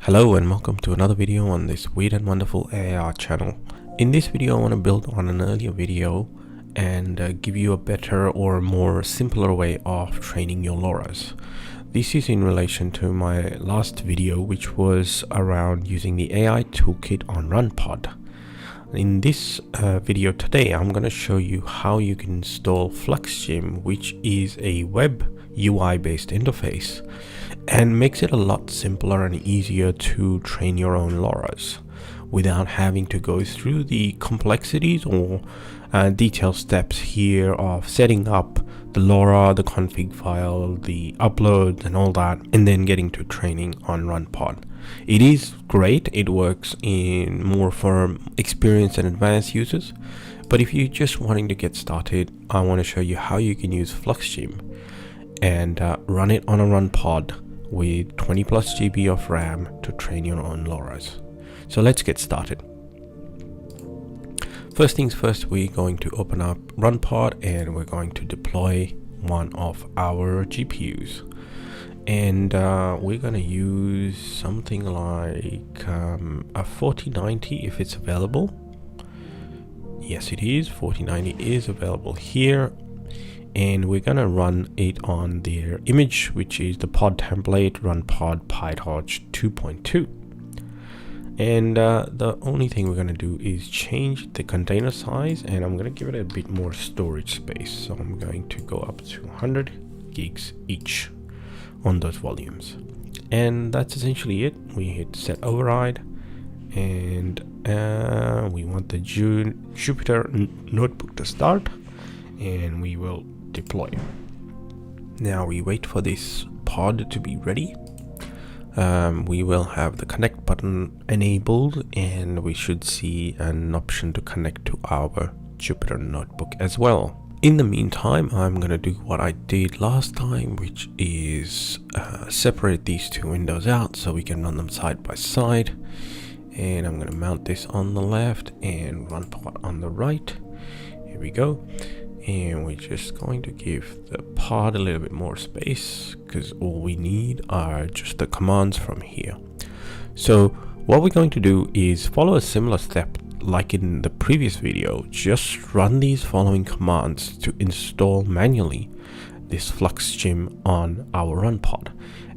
Hello and welcome to another video on this weird and wonderful AI channel. In this video I want to build on an earlier video and give you a better or more simpler way of training your LoRAs. This is in relation to my last video, which was around using the AI toolkit on Runpod. In this video today I'm going to show you how you can install Flux Gym, which is a web UI based interface, and makes it a lot simpler and easier to train your own LoRAs without having to go through the complexities or detailed steps here of setting up the LoRA, the config file, the upload and all that, and then getting to training on Runpod. It is great. It works in more for experienced and advanced users, but if you're just wanting to get started, I want to show you how you can use Flux Gym and run it on a Runpod with 20 plus GB of RAM to train your own LoRAs. So let's get started. First things first, we're going to open up Runpod and we're going to deploy one of our GPUs. And we're going to use something like a 4090 if it's available. Yes, it is. 4090 is available here. And we're going to run it on their image, which is the pod template Runpod PyTorch 2.2. And the only thing we're going to do is change the container size, and I'm going to give it a bit more storage space. So I'm going to go up to 100 gigs each on those volumes. And that's essentially it. We hit set override, and we want the Jupyter notebook to start, and we will deploy. Now we wait for this pod to be ready. We will have the connect button enabled, and we should see an option to connect to our Jupyter notebook as well. In the meantime, I'm going to do what I did last time, which is separate these two windows out so we can run them side by side. And I'm going to mount this on the left and Runpod on the right. Here we go. And we're just going to give the pod a little bit more space because all we need are just the commands from here. So what we're going to do is follow a similar step like in the previous video. Just run these following commands to install manually this Flux Gym on our Runpod.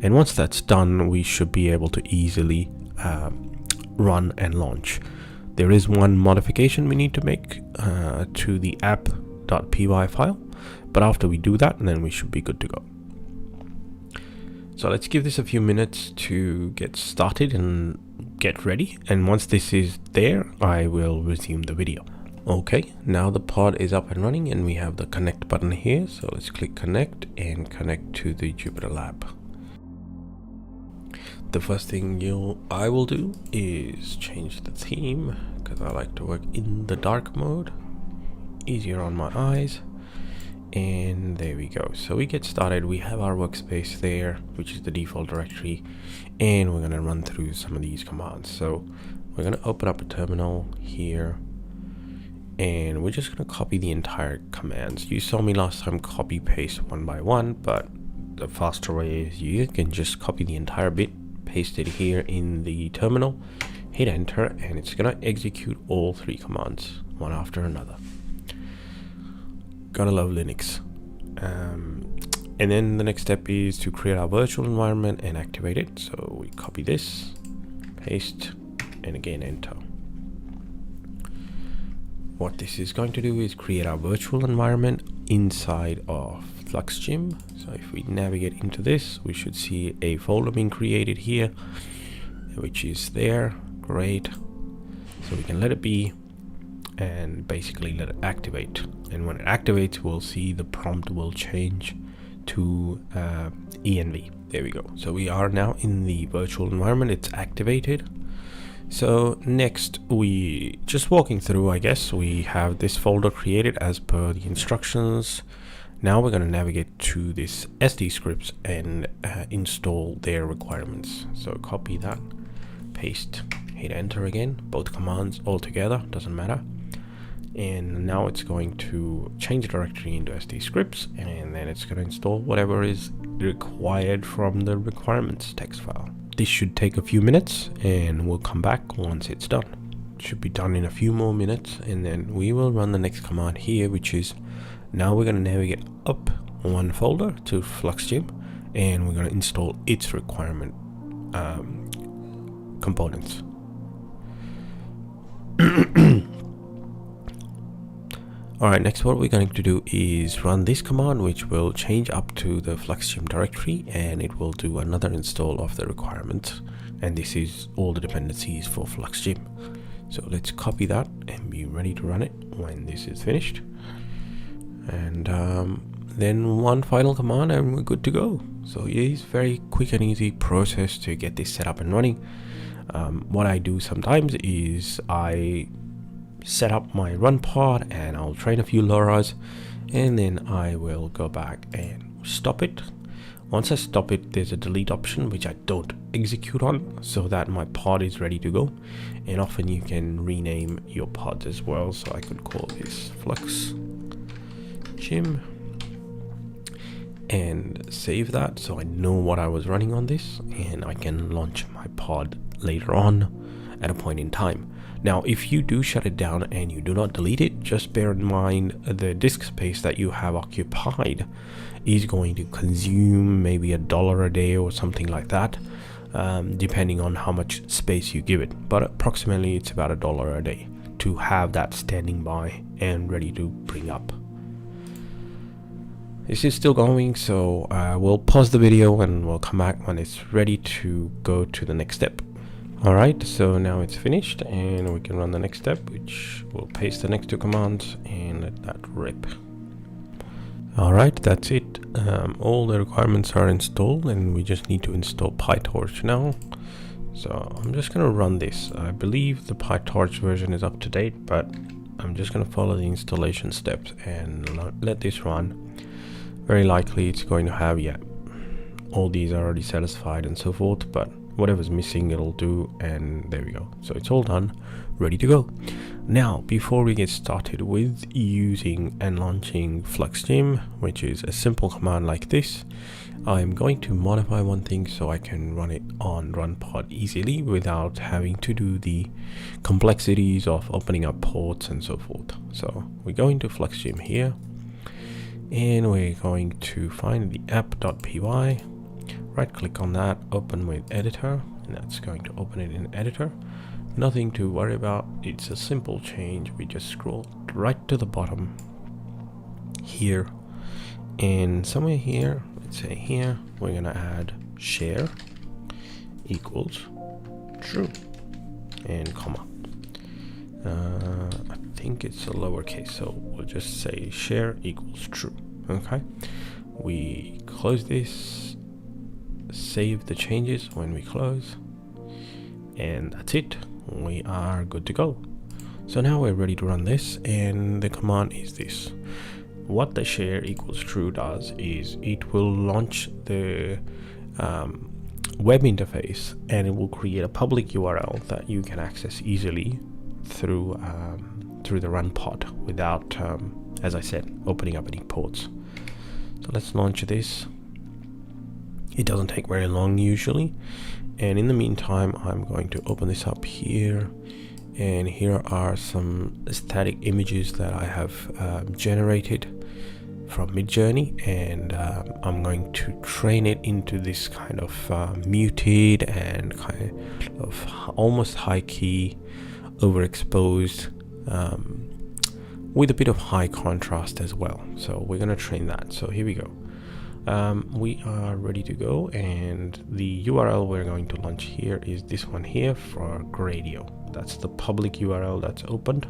And once that's done, we should be able to easily run and launch. There is one modification we need to make to the app.py file, but after we do that, then we should be good to go. So let's give this a few minutes to get started and get ready, and once this is there, I will resume the video. Okay, now the pod is up and running and we have the connect button here, so let's click connect and connect to the Jupyter Lab. The first thing I will do is change the theme because I like to work in the dark mode, easier on my eyes. And there we go. So we get started. We have our workspace there, which is the default directory, and we're going to run through some of these commands. So we're going to open up a terminal here, and we're just going to copy the entire commands. You saw me last time copy paste one by one, but the faster way is you can just copy the entire bit, paste it here in the terminal, hit enter, and it's going to execute all three commands one after another. Gotta love Linux. And then the next step is to create our virtual environment and activate it. So we copy this, paste, and again enter. What this is going to do is create our virtual environment inside of Flux Gym. So if we navigate into this, we should see a folder being created here, which is there. Great. So we can let it be and basically let it activate, and when it activates we'll see the prompt will change to env. There we go. So we are now in the virtual environment. It's activated. So next, we just walking through, I guess we have this folder created as per the instructions. Now we're going to navigate to this SD scripts and install their requirements. So copy that, paste, hit enter again, both commands all together, doesn't matter. And now it's going to change the directory into SD scripts, and then it's going to install whatever is required from the requirements text file. This should take a few minutes and we'll come back once it's done. It should be done in a few more minutes, and then we will run the next command here, which is now we're going to navigate up one folder to Flux Gym, and we're going to install its requirement components. Alright, next what we're going to do is run this command, which will change up to the Flux Gym directory, and it will do another install of the requirements, and this is all the dependencies for Flux Gym. So let's copy that and be ready to run it when this is finished, and then one final command and we're good to go. So it is very quick and easy process to get this set up and running. What I do sometimes is I set up my Runpod and I'll train a few LoRAs, and then I will go back and stop it. Once I stop it, there's a delete option which I don't execute on, so that my pod is ready to go. And often you can rename your pods as well, so I could call this Flux Gym and save that so I know what I was running on this, and I can launch my pod later on at a point in time. Now, if you do shut it down and you do not delete it, just bear in mind the disk space that you have occupied is going to consume maybe $1 a day or something like that, depending on how much space you give it. But approximately it's about $1 a day to have that standing by and ready to bring up. This is still going, so we'll pause the video and we'll come back when it's ready to go to the next step. Alright, so now it's finished and we can run the next step, which will paste the next two commands and let that rip. Alright, that's it. All the requirements are installed and we just need to install PyTorch now. So I'm just going to run this. I believe the PyTorch version is up to date, but I'm just going to follow the installation steps and let this run. Very likely it's going to have, all these are already satisfied and so forth, but whatever's missing it'll do, and there we go. So it's all done, ready to go. Now, before we get started with using and launching Flux Gym, which is a simple command like this, I'm going to modify one thing so I can run it on Runpod easily without having to do the complexities of opening up ports and so forth. So we go into Flux Gym here, and we're going to find the app.py. Right click on that, open with editor, and that's going to open it in editor. Nothing to worry about, it's a simple change. We just scroll right to the bottom here, and somewhere here, let's say here, we're gonna add share equals true and comma. I think it's a lowercase, so we'll just say share equals true. Okay, we close this, save the changes when we close, and that's it. We are good to go. So now we're ready to run this, and the command is this. What the share equals true does is it will launch the web interface, and it will create a public URL that you can access easily through the Runpod without, as I said, opening up any ports. So let's launch this. It doesn't take very long usually, and in the meantime I'm going to open this up here, and here are some static images that I have generated from Midjourney, and I'm going to train it into this kind of muted and kind of almost high key, overexposed, with a bit of high contrast as well. So we're going to train that. So here we go. We are ready to go, and the URL we're going to launch here is this one here for Gradio. That's the public URL that's opened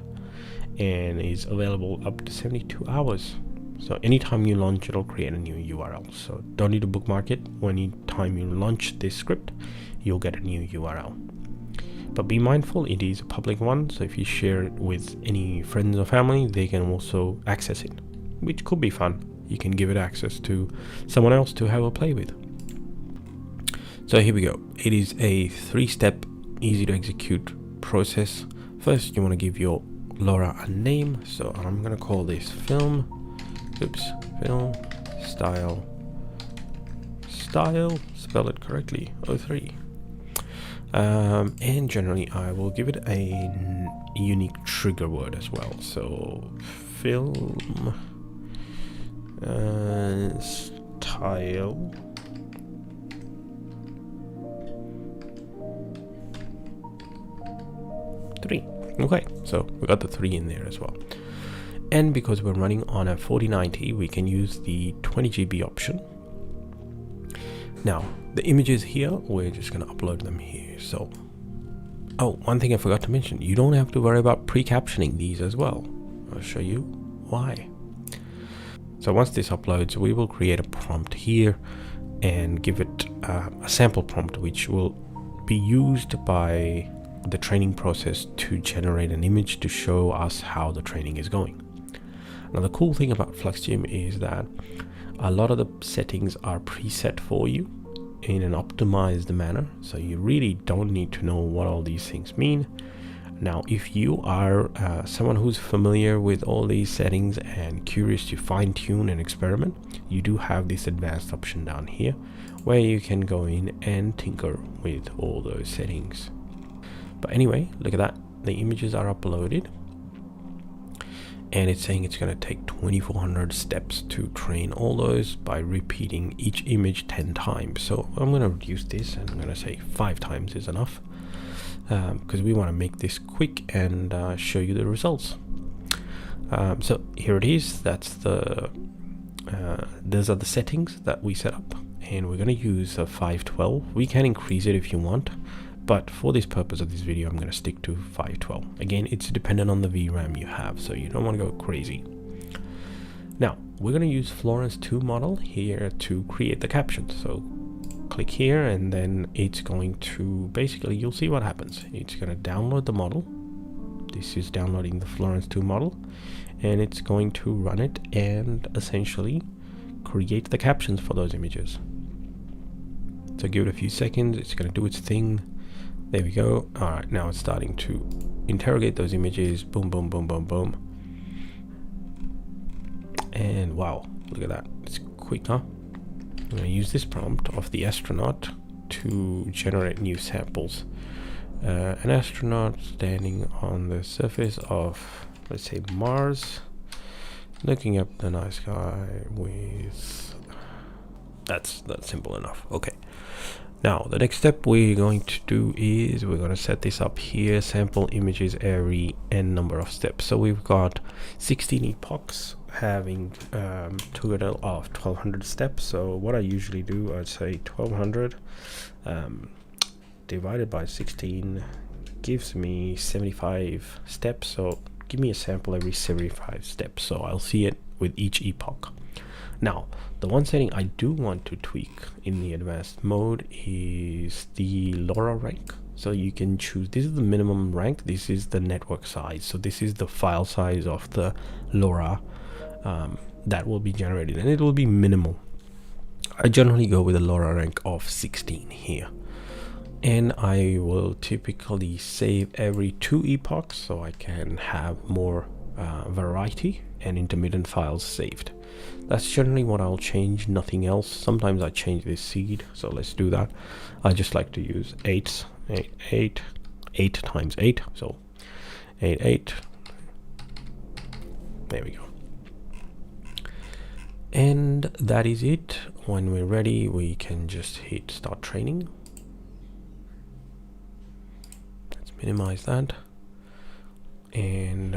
and is available up to 72 hours. So anytime you launch, it'll create a new URL. So don't need to bookmark it. Anytime you launch this script, you'll get a new URL. But be mindful, it is a public one, so if you share it with any friends or family, they can also access it, which could be fun. You can give it access to someone else to have a play with. So here we go. It is a 3-step, easy to execute process. First, you want to give your LoRA a name. So I'm going to call this film style, spell it correctly, 03. And generally I will give it a unique trigger word as well. So film style three. Okay, so we got the 3 in there as well. And because we're running on a 4090, we can use the 20 GB option. Now the images here, we're just going to upload them here. So, oh, one thing I forgot to mention, you don't have to worry about pre-captioning these as well. I'll show you why. So once this uploads, we will create a prompt here and give it a sample prompt, which will be used by the training process to generate an image to show us how the training is going. Now the cool thing about Flux Gym is that a lot of the settings are preset for you in an optimized manner, so you really don't need to know what all these things mean. Now if you are someone who's familiar with all these settings and curious to fine-tune and experiment, you do have this advanced option down here where you can go in and tinker with all those settings. But anyway, look at that, the images are uploaded and it's saying it's going to take 2400 steps to train all those by repeating each image 10 times. So I'm going to reduce this and I'm going to say 5 times is enough, because we want to make this quick and show you the results. So here it is. That's the those are the settings that we set up, and we're going to use a 512. We can increase it if you want, but for this purpose of this video, I'm going to stick to 512. Again, it's dependent on the VRAM you have, so you don't want to go crazy. Now, we're going to use Florence 2 model here to create the captions. So click here, and then it's going to, basically, you'll see what happens. It's going to download the model. This is downloading the Florence 2 model, and it's going to run it and essentially create the captions for those images. So give it a few seconds, it's going to do its thing. There we go. All right, now it's starting to interrogate those images. Boom, boom, boom, boom, boom. And wow, look at that. It's quick, huh? I'm going to use this prompt of the astronaut to generate new samples. An astronaut standing on the surface of, let's say, Mars, looking up the night sky with... That's simple enough. Okay. Now, the next step we're going to do is we're going to set this up here, sample images every n number of steps. So we've got 16 epochs having total of 1200 steps. So what I usually do, I'd say 1200 divided by 16 gives me 75 steps. So give me a sample every 75 steps. So I'll see it with each epoch. Now, the one setting I do want to tweak in the advanced mode is the LoRA rank. So you can choose, this is the minimum rank, this is the network size. So this is the file size of the LoRA that will be generated, and it will be minimal. I generally go with a LoRA rank of 16 here. And I will typically save every 2 epochs so I can have more variety and intermittent files saved. That's generally what I'll change, nothing else. Sometimes I change this seed, so let's do that. I just like to use 8 times 8, so 8. There we go. And that is it. When we're ready, we can just hit start training. Let's minimize that. And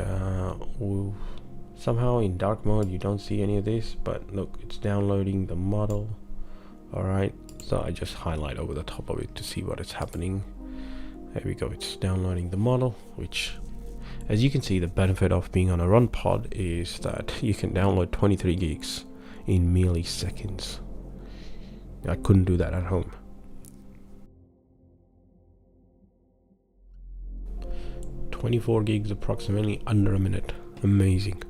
we'll somehow in dark mode you don't see any of this, but look, it's downloading the model. All right, so I just highlight over the top of it to see what is happening. There we go, it's downloading the model, which, as you can see, the benefit of being on a Runpod is that you can download 23 gigs in milliseconds. I couldn't do that at home. $24 gigs approximately under a minute. Amazing.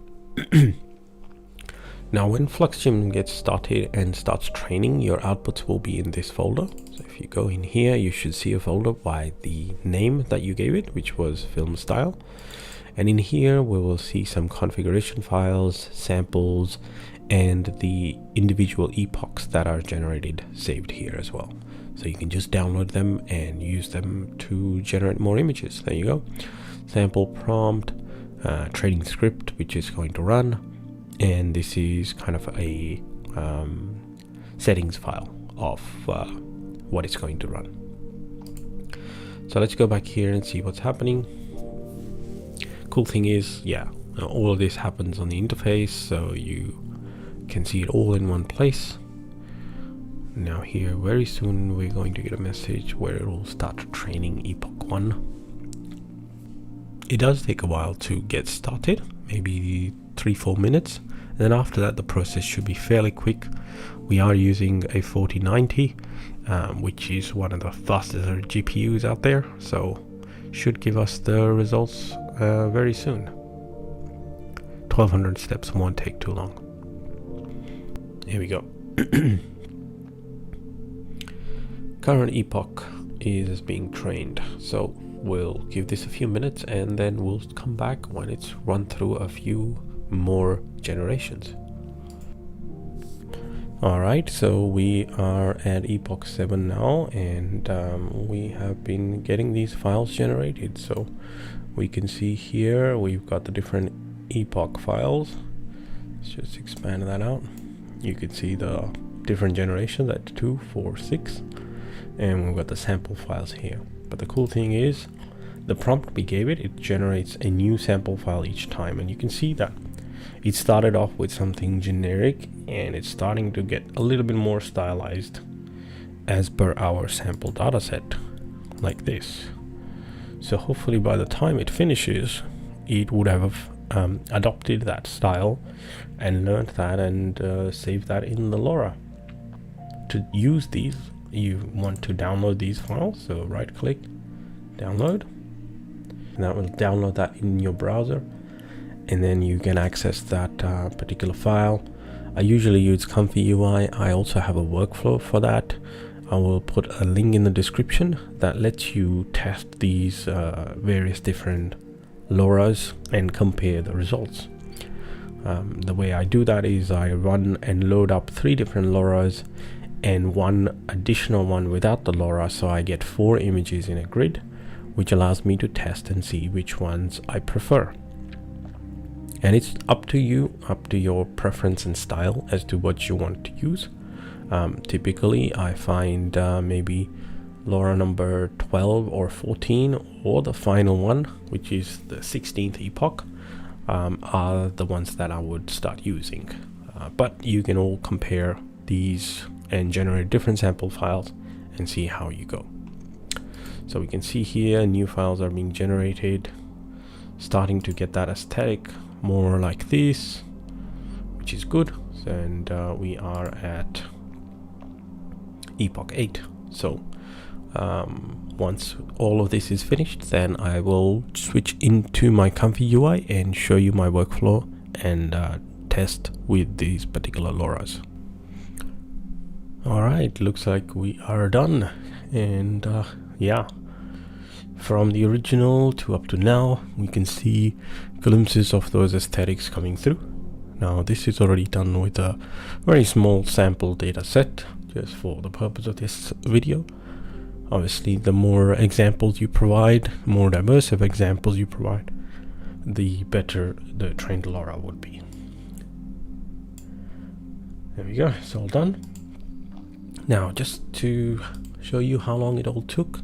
Now when Flux Gym gets started and starts training, your outputs will be in this folder. So if you go in here, you should see a folder by the name that you gave it, which was film style. And in here we will see some configuration files, samples, and the individual epochs that are generated saved here as well. So you can just download them and use them to generate more images. There you go. Sample prompt, training script, which is going to run. And this is kind of a settings file of what it's going to run. So let's go back here and see what's happening. Cool thing is, yeah, all of this happens on the interface, so you can see it all in one place. Now here, very soon we're going to get a message where it will start training epoch 1. It does take a while to get started, maybe 3-4 minutes. And then after that, the process should be fairly quick. We are using a 4090, which is one of the fastest GPUs out there, so should give us the results very soon. 1200 steps won't take too long. Here we go. Current epoch is being trained, so we'll give this a few minutes and then we'll come back when it's run through a few more generations. Alright, so we are at epoch 7 now, and we have been getting these files generated. So we can see here we've got the different epoch files. Let's just expand that out. You can see the different generations at 2, 4, 6, and we've got the sample files here. But the cool thing is, the prompt we gave it, it generates a new sample file each time, and you can see that it started off with something generic and it's starting to get a little bit more stylized as per our sample dataset, like this. So hopefully by the time it finishes, it would have adopted that style and learned that and saved that in the LoRA. To use these, you want to download these files, so right click, download, and that will download that in your browser, and then you can access that particular file. I usually use ComfyUI. I also have a workflow for that. I will put a link in the description that lets you test these various different LoRAs and compare the results. The way I do that is I run and load up 3 different LoRAs and one additional one without the LoRA, so I get 4 images in a grid, which allows me to test and see which ones I prefer. And it's up to you, up to your preference and style as to what you want to use. Typically I find maybe LoRA number 12 or 14 or the final one, which is the 16th epoch, are the ones that I would start using. But you can all compare these and generate different sample files and see how you go. So we can see here new files are being generated, starting to get that aesthetic more like this, which is good. And we are at epoch 8. So once all of this is finished, then I will switch into my ComfyUI and show you my workflow and test with these particular LoRAs. Alright, looks like we are done. And yeah, from the original to up to now, we can see glimpses of those aesthetics coming through. Now this is already done with a very small sample data set, just for the purpose of this video. Obviously, the more examples you provide, more diverse of examples you provide, the better the trained LoRA would be. There we go, it's all done. Now, just to show you how long it all took,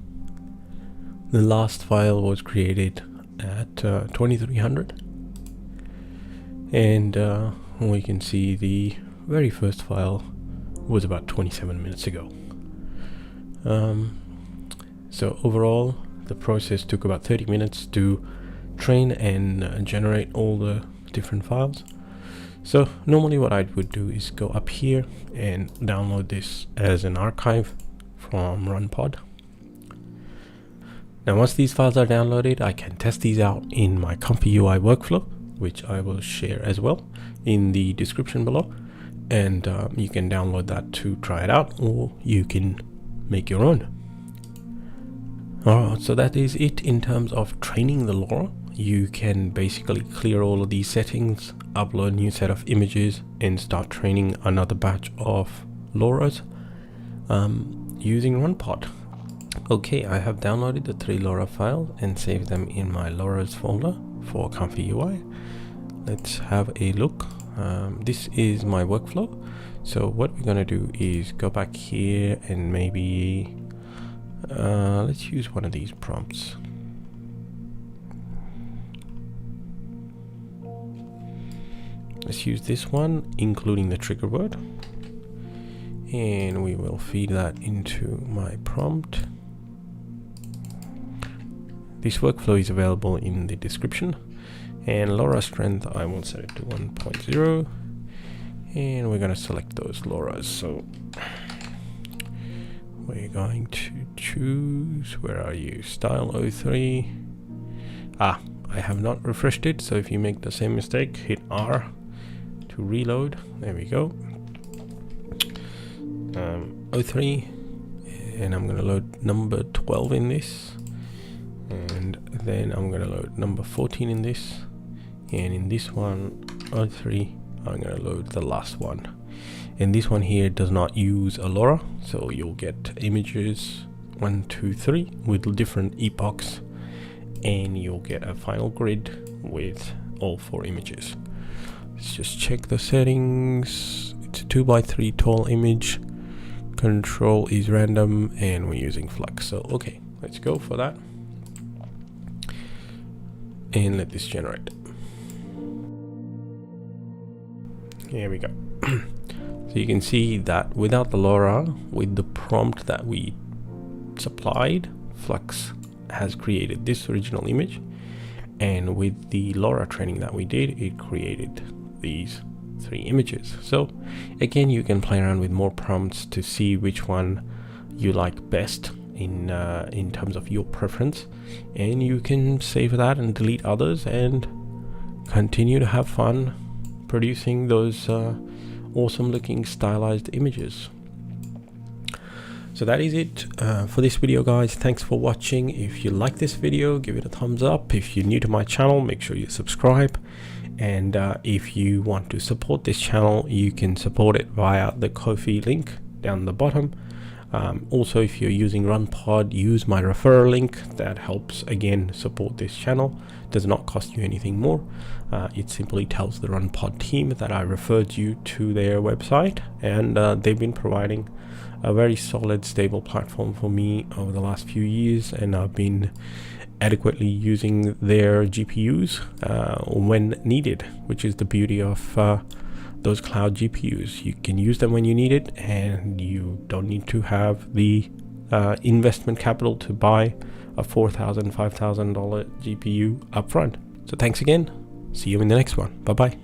the last file was created at 2300, and we can see the very first file was about 27 minutes ago. So overall, the process took about 30 minutes to train and generate all the different files. So normally what I would do is go up here and download this as an archive from Runpod. Now once these files are downloaded, I can test these out in my ComfyUI workflow, which I will share as well in the description below. And you can download that to try it out, or you can make your own. Alright, so that is it in terms of training the LoRA. You can basically clear all of these settings, upload a new set of images, and start training another batch of LoRAs. using Runpod. Okay, I have downloaded the 3 LoRA files and saved them in my LoRAs folder for ComfyUI. Let's have a look. This is my workflow. So what we're going to do is go back here and maybe let's use one of these prompts. Let's use this one, including the trigger word, and we will feed that into my prompt. This workflow is available in the description, and LoRA strength I will set it to 1.0, and we're going to select those LoRAs. So we're going to choose, where are you, style 03. I have not refreshed it, so if you make the same mistake, hit R to reload. There we go. 03, and I'm going to load number 12 in this, and then I'm going to load number 14 in this, and in this one 03 I'm going to load the last one. And this one here does not use a LoRA, so you'll get images 1, 2, 3 with different epochs, and you'll get a final grid with all 4 images. Let's just check the settings. It's a 2x3 tall image. Control is random, and we're using Flux. So okay, let's go for that and let this generate. Here we go. So you can see that without the LoRA, with the prompt that we supplied, Flux has created this original image, and with the LoRA training that we did, it created these 3 images. So again, you can play around with more prompts to see which one you like best in terms of your preference, and you can save that and delete others and continue to have fun producing those awesome looking stylized images. So that is it for this video, guys. Thanks for watching. If you like this video, give it a thumbs up. If you're new to my channel, make sure you subscribe. And if you want to support this channel, you can support it via the Ko-fi link down the bottom. Also, if you're using Runpod, use my referral link. That helps again support this channel. Does not cost you anything more. It simply tells the Runpod team that I referred you to their website, and they've been providing a very solid, stable platform for me over the last few years, and I've been adequately using their GPUs when needed, which is the beauty of those cloud GPUs. You can use them when you need it, and you don't need to have the investment capital to buy a $4,000, $5,000 GPU upfront. So thanks again. See you in the next one. Bye bye.